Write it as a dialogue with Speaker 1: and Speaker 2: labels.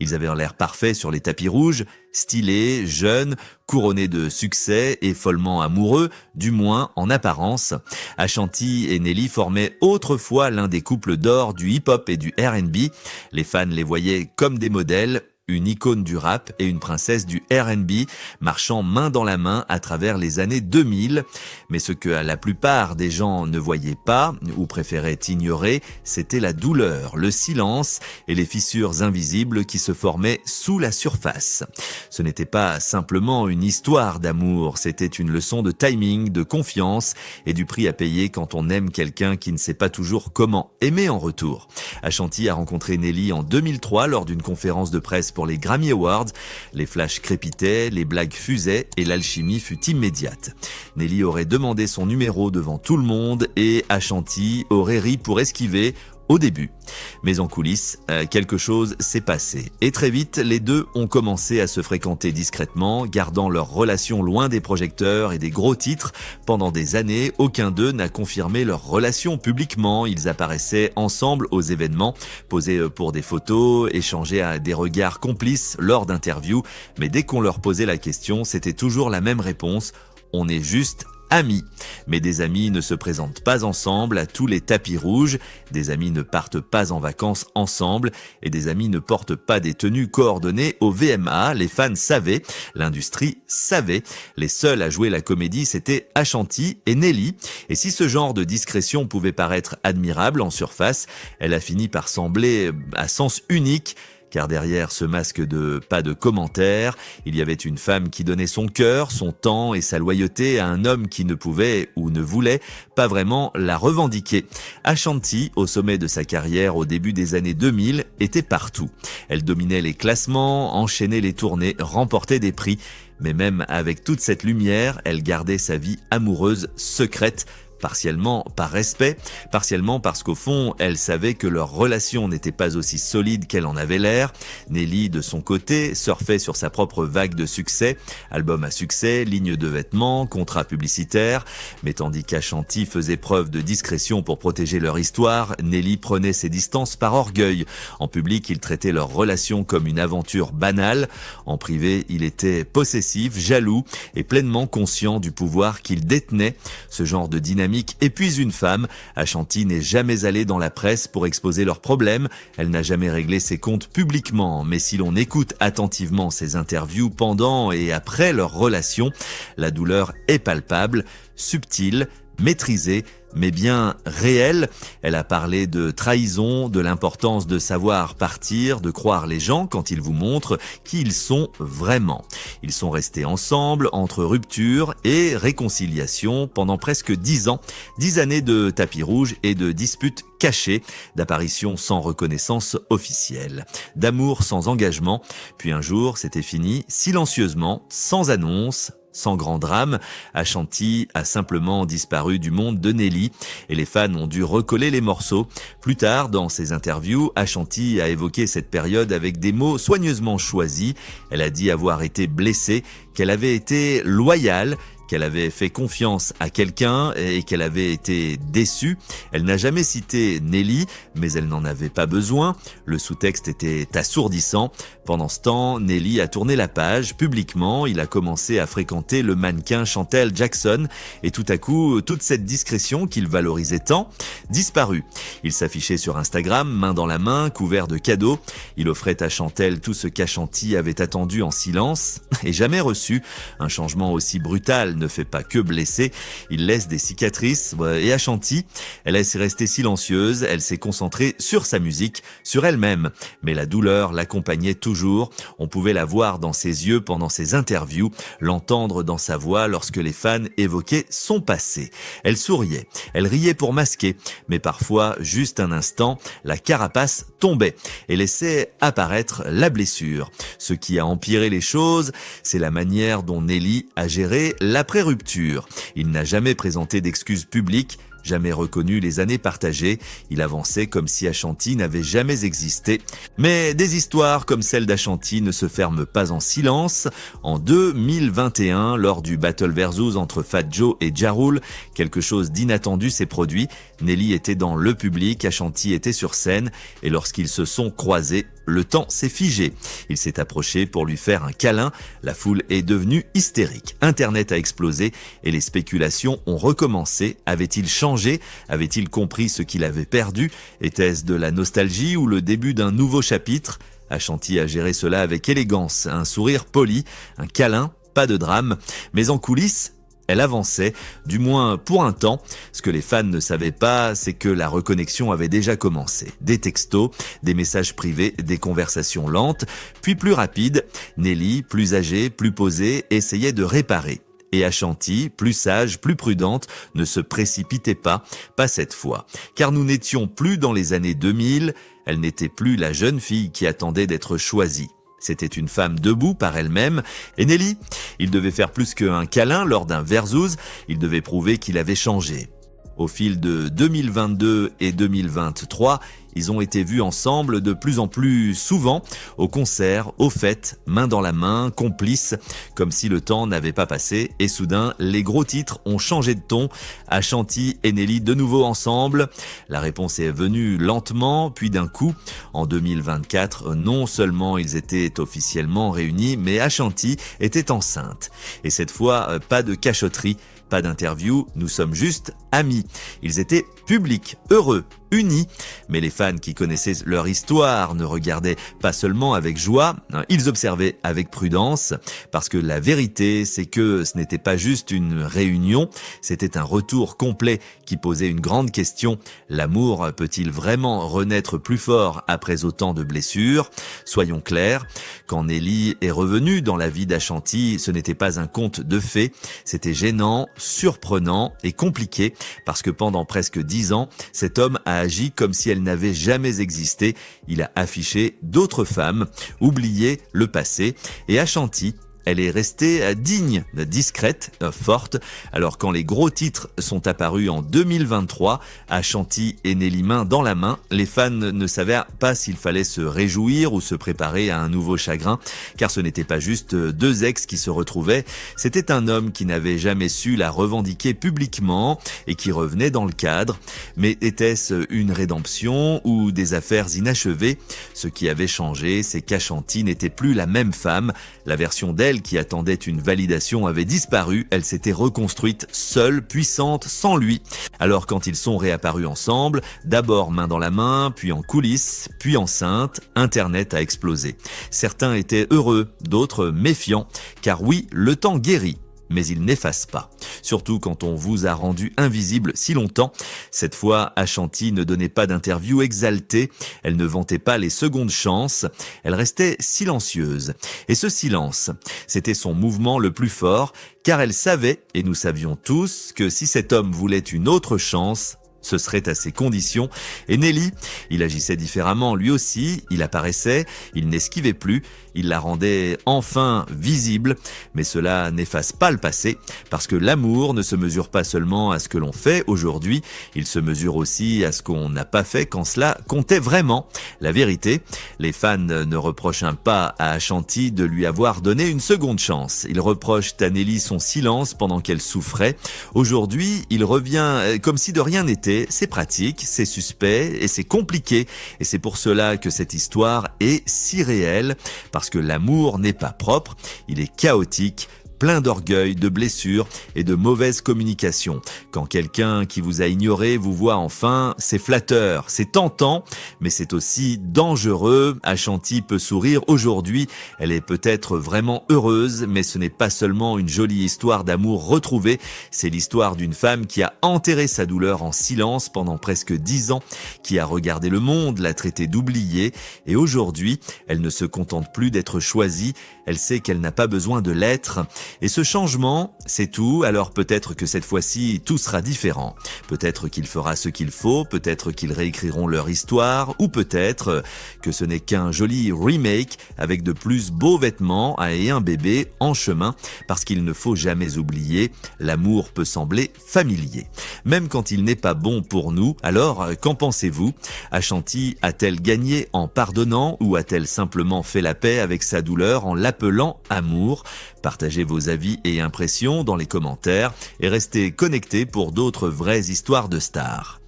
Speaker 1: Ils avaient l'air parfaits sur les tapis rouges, stylés, jeunes, couronnés de succès et follement amoureux, du moins en apparence. Ashanti et Nelly formaient autrefois l'un des couples d'or du hip-hop et du R&B. Les fans les voyaient comme des modèles, une icône du rap et une princesse du R&B, marchant main dans la main à travers les années 2000. Mais ce que la plupart des gens ne voyaient pas, ou préféraient ignorer, c'était la douleur, le silence et les fissures invisibles qui se formaient sous la surface. Ce n'était pas simplement une histoire d'amour, c'était une leçon de timing, de confiance et du prix à payer quand on aime quelqu'un qui ne sait pas toujours comment aimer en retour. Ashanti a rencontré Nelly en 2003 lors d'une conférence de presse pour les Grammy Awards. Les flashs crépitaient, les blagues fusaient et l'alchimie fut immédiate. Nelly aurait demandé son numéro devant tout le monde et Ashanti aurait ri pour esquiver au début. Mais en coulisses, quelque chose s'est passé. Et très vite, les deux ont commencé à se fréquenter discrètement, gardant leur relation loin des projecteurs et des gros titres. Pendant des années, aucun d'eux n'a confirmé leur relation publiquement. Ils apparaissaient ensemble aux événements, posés pour des photos, échangés à des regards complices lors d'interviews. Mais dès qu'on leur posait la question, c'était toujours la même réponse. On est juste amis. Mais des amis ne se présentent pas ensemble à tous les tapis rouges, des amis ne partent pas en vacances ensemble et des amis ne portent pas des tenues coordonnées au VMA. Les fans savaient, l'industrie savait. Les seuls à jouer la comédie, c'était Ashanti et Nelly. Et si ce genre de discrétion pouvait paraître admirable en surface, elle a fini par sembler à sens unique. Car derrière ce masque de pas de commentaires, il y avait une femme qui donnait son cœur, son temps et sa loyauté à un homme qui ne pouvait ou ne voulait pas vraiment la revendiquer. Ashanti, au sommet de sa carrière au début des années 2000, était partout. Elle dominait les classements, enchaînait les tournées, remportait des prix. Mais même avec toute cette lumière, elle gardait sa vie amoureuse secrète, partiellement par respect, partiellement parce qu'au fond, elle savait que leur relation n'était pas aussi solide qu'elle en avait l'air. Nelly, de son côté, surfait sur sa propre vague de succès, album à succès, ligne de vêtements, contrat publicitaire. Mais tandis qu'Ashanti faisait preuve de discrétion pour protéger leur histoire, Nelly prenait ses distances par orgueil. En public, il traitait leur relation comme une aventure banale. En privé, il était possessif, jaloux et pleinement conscient du pouvoir qu'il détenait. Ce genre de dynamique épuise une femme. Ashanti n'est jamais allée dans la presse pour exposer leurs problèmes. Elle n'a jamais réglé ses comptes publiquement. Mais si l'on écoute attentivement ses interviews pendant et après leur relation, la douleur est palpable, subtile, maîtrisée, mais bien réelle. Elle a parlé de trahison, de l'importance de savoir partir, de croire les gens quand ils vous montrent qui ils sont vraiment. Ils sont restés ensemble entre rupture et réconciliation pendant presque 10 ans, 10 années de tapis rouge et de disputes cachées, d'apparitions sans reconnaissance officielle, d'amour sans engagement. Puis un jour, c'était fini, silencieusement, sans annonce, sans grand drame. Ashanti a simplement disparu du monde de Nelly et les fans ont dû recoller les morceaux. Plus tard, dans ses interviews, Ashanti a évoqué cette période avec des mots soigneusement choisis. Elle a dit avoir été blessée, qu'elle avait été loyale, qu'elle avait fait confiance à quelqu'un et qu'elle avait été déçue. Elle n'a jamais cité Nelly, mais elle n'en avait pas besoin. Le sous-texte était assourdissant. Pendant ce temps, Nelly a tourné la page. Publiquement, il a commencé à fréquenter le mannequin Chantel Jackson et tout à coup, toute cette discrétion qu'il valorisait tant, disparut. Il s'affichait sur Instagram, main dans la main, couvert de cadeaux. Il offrait à Chantel tout ce qu'Ashanti avait attendu en silence et jamais reçu. Un changement aussi brutal ne fait pas que blesser, il laisse des cicatrices. Et Ashanti, elle est restée silencieuse, elle s'est concentrée sur sa musique, sur elle-même. Mais la douleur l'accompagnait toujours. On pouvait la voir dans ses yeux pendant ses interviews, l'entendre dans sa voix lorsque les fans évoquaient son passé. Elle souriait, elle riait pour masquer, mais parfois, juste un instant, la carapace tombait et laissait apparaître la blessure. Ce qui a empiré les choses, c'est la manière dont Nelly a géré l'après-rupture. Il n'a jamais présenté d'excuses publiques, jamais reconnu les années partagées. Il avançait comme si Ashanti n'avait jamais existé. Mais des histoires comme celle d'Ashanti ne se ferment pas en silence. En 2021, lors du Battle Versus entre Fat Joe et Ja Rule, quelque chose d'inattendu s'est produit. Nelly était dans le public, Ashanti était sur scène, et lorsqu'ils se sont croisés, le temps s'est figé. Il s'est approché pour lui faire un câlin. La foule est devenue hystérique. Internet a explosé et les spéculations ont recommencé. Avait-il changé? Avait-il compris ce qu'il avait perdu? Était-ce de la nostalgie ou le début d'un nouveau chapitre? Ashanti a géré cela avec élégance, un sourire poli, un câlin, pas de drame. Mais en coulisses, elle avançait, du moins pour un temps. Ce que les fans ne savaient pas, c'est que la reconnexion avait déjà commencé. Des textos, des messages privés, des conversations lentes, puis plus rapides. Nelly, plus âgée, plus posée, essayait de réparer. Et Ashanti, plus sage, plus prudente, ne se précipitait pas cette fois. Car nous n'étions plus dans les années 2000, elle n'était plus la jeune fille qui attendait d'être choisie. C'était une femme debout par elle-même. Et Nelly, il devait faire plus qu'un câlin lors d'un versus, il devait prouver qu'il avait changé. Au fil de 2022 et 2023, ils ont été vus ensemble de plus en plus souvent, au concert, aux fêtes, main dans la main, complices, comme si le temps n'avait pas passé. Et soudain, les gros titres ont changé de ton. Ashanti et Nelly de nouveau ensemble. La réponse est venue lentement, puis d'un coup. En 2024, non seulement ils étaient officiellement réunis, mais Ashanti était enceinte. Et cette fois, pas de cachotterie. Pas d'interview, nous sommes juste amis. Ils étaient publics, heureux, unis. Mais les fans qui connaissaient leur histoire ne regardaient pas seulement avec joie, ils observaient avec prudence. Parce que la vérité, c'est que ce n'était pas juste une réunion, c'était un retour complet qui posait une grande question. L'amour peut-il vraiment renaître plus fort après autant de blessures? Soyons clairs, quand Nelly est revenue dans la vie d'Ashanti, ce n'était pas un conte de fées, c'était gênant, surprenant et compliqué parce que pendant presque 10 ans, cet homme a agi comme si elle n'avait jamais existé. Il a affiché d'autres femmes, oublié le passé et Ashanti, elle est restée digne, discrète, forte. Alors quand les gros titres sont apparus en 2023, Ashanti et Nelly main dans la main, les fans ne savaient pas s'il fallait se réjouir ou se préparer à un nouveau chagrin, car ce n'était pas juste deux ex qui se retrouvaient, c'était un homme qui n'avait jamais su la revendiquer publiquement et qui revenait dans le cadre. Mais était-ce une rédemption ou des affaires inachevées? Ce qui avait changé, c'est qu'Ashanti n'était plus la même femme. La version d'elle qui attendait une validation avait disparu, elle s'était reconstruite seule, puissante, sans lui. Alors quand ils sont réapparus ensemble, d'abord main dans la main, puis en coulisses, puis enceinte, Internet a explosé. Certains étaient heureux, d'autres méfiants, car oui, le temps guérit. Mais il n'efface pas. Surtout quand on vous a rendu invisible si longtemps. Cette fois, Ashanti ne donnait pas d'interview exaltée, elle ne vantait pas les secondes chances, elle restait silencieuse. Et ce silence, c'était son mouvement le plus fort, car elle savait, et nous savions tous, que si cet homme voulait une autre chance, ce serait à ses conditions. Et Nelly, il agissait différemment lui aussi, il apparaissait, il n'esquivait plus, il la rendait enfin visible, mais cela n'efface pas le passé, parce que l'amour ne se mesure pas seulement à ce que l'on fait aujourd'hui, il se mesure aussi à ce qu'on n'a pas fait quand cela comptait vraiment. La vérité, les fans ne reprochent pas à Ashanti de lui avoir donné une seconde chance, ils reprochent à Nelly son silence pendant qu'elle souffrait. Aujourd'hui, il revient comme si de rien n'était. C'est pratique, c'est suspect et c'est compliqué. Et c'est pour cela que cette histoire est si réelle. Parce que l'amour n'est pas propre, il est chaotique, plein d'orgueil, de blessures et de mauvaise communication. Quand quelqu'un qui vous a ignoré vous voit enfin, c'est flatteur, c'est tentant, mais c'est aussi dangereux. Ashanti peut sourire aujourd'hui, elle est peut-être vraiment heureuse, mais ce n'est pas seulement une jolie histoire d'amour retrouvée, c'est l'histoire d'une femme qui a enterré sa douleur en silence pendant presque 10 ans, qui a regardé le monde, l'a traité d'oubliée, et aujourd'hui, elle ne se contente plus d'être choisie, elle sait qu'elle n'a pas besoin de l'être. Et ce changement, c'est tout, alors peut-être que cette fois-ci, tout sera différent. Peut-être qu'il fera ce qu'il faut, peut-être qu'ils réécriront leur histoire, ou peut-être que ce n'est qu'un joli remake avec de plus beaux vêtements et un bébé en chemin, parce qu'il ne faut jamais oublier, l'amour peut sembler familier. Même quand il n'est pas bon pour nous, alors qu'en pensez-vous? Ashanti a-t-elle gagné en pardonnant ou a-t-elle simplement fait la paix avec sa douleur en l'appelant amour? Partagez vos avis et impressions dans les commentaires et restez connectés pour d'autres vraies histoires de stars.